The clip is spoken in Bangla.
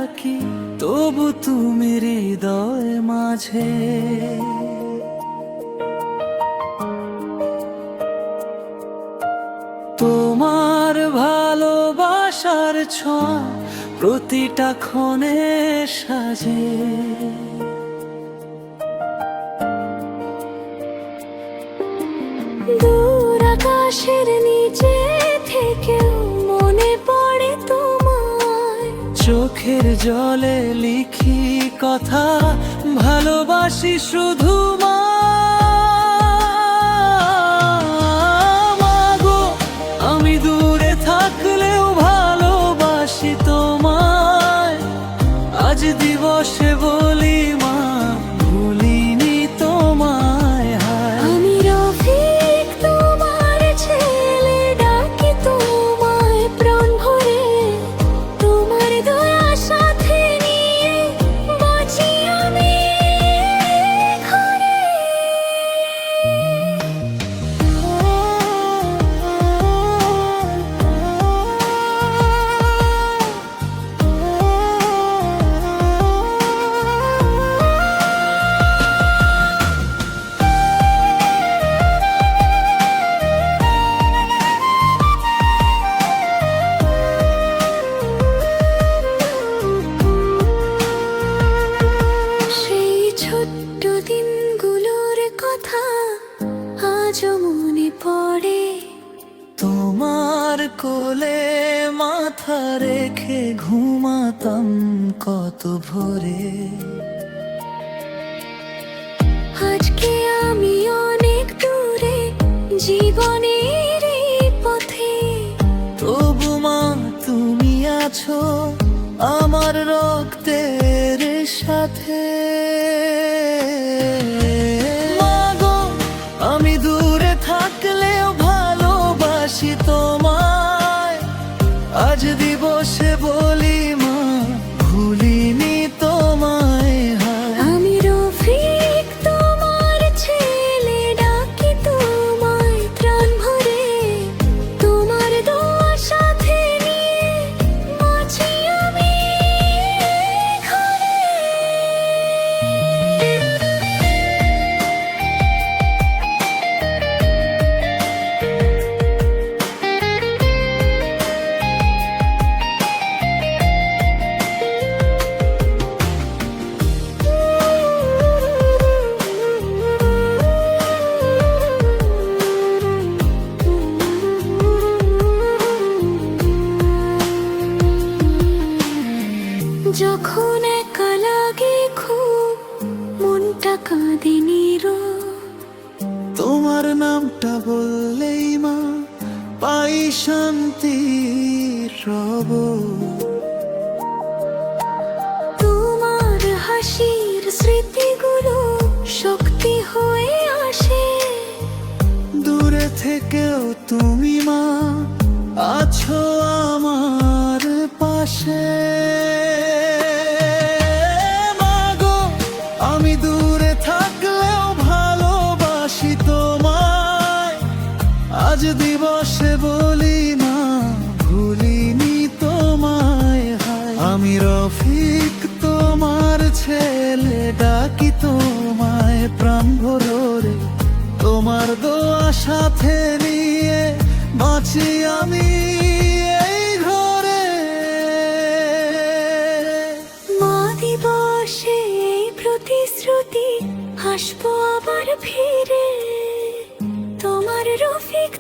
ডাকি, তবু তুমি হৃদয় মাঝে। তোমার ভালোবাসার ছোঁয়া প্রতিটা ক্ষণে সাজে। দূর আকাশের নিচে থেকেও মনে পড়ে তোমায়। চোখের জলে লিখি কথা, ভালোবাসি শুধু মা। মাগো, আমি দূরে থাকলেও ভালোবাসি তোমায়। আজ দিবসে বলি মা, ভুলিনি তোমায়। হায় আমি রফিক তোমার ছেলে, ডাকি তোমায় প্রাণ ভরে। তোমার দয়া সাথে নিয়ে বাঁচি আমি ঘরে। সেই ছোট্ট দিনগুলোর কথা আজও মনে পড়ে। তোমার কোলে মাথা রেখে ঘুমাতাম কত ভোরে। আজকে আমি অনেক দূরে জীবনের এই পথে। তবু মা তুমি আছো আমার রক্তের সাথে। মাগো, আমি দূরে থাকলেও ভালোবাসি তোমায়। আজ দিবসে বলি মা, ভুলিনি তোমায়। হায় আমি রফিক তোমার ছেলে, ডাকি তোমায় প্রাণ ভরে। তোমার দোয়া সাথে নিয়ে বাঁচি আমি ঘরে। যখন একা লাগে খুব, মনটা কাঁদে নীরব। তোমার নামটা বললেই মা পাই শান্তি রব। তোমার হাসির স্মৃতিগুলো শক্তি হয়ে আসে। দূরে থেকেও তুমি মা আছো আমার পাশে। মাগো, আমি দূরে থাকলেও ভালোবাসি তোমায়। আজ দিবসে বলি মা, ভুলিনি তোমায়। হায় আমি রফিক তোমার ছেলে, ডাকি তোমায় প্রাণ ভরে। তোমার দোয়া সাথে নিয়ে বাঁচি আমি এই ঘরে। মা দিবসে এই প্রতিশ্রুতি, হাসবো আবার ফিরে। তোমার রফিক